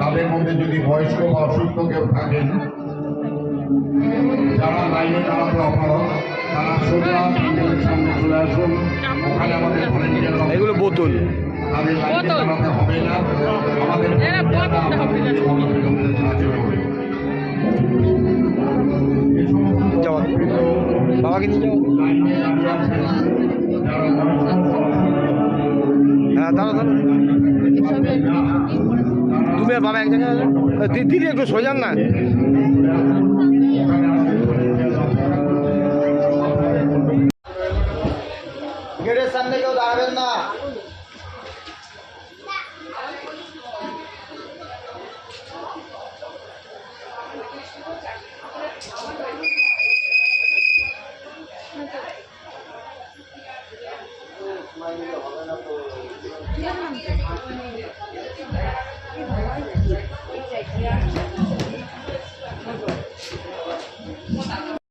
তাদের মধ্যে যদি বয়স্ক বা অসুস্থ কেউ থাকেন, যারা লাইনে দাঁড়াতে অপারগ, তারা সোজা বিকেলের সামনে চলে আসুন। ওখানে আমাদের ভলেন্টিয়ার, এগুলো বোতল, তাদের লাইনে দাঁড়াতে হবে না, আমাদের সাহায্য করবে। বাবাকে নিয়ে যাও। হ্যাঁ দাঁড়া দাঁড়া, তুমি বাবা এক জায়গায় দিদি একটু সোজান না। গেটের সামনে কেউ দাঁড়াবেন না। হবে না তো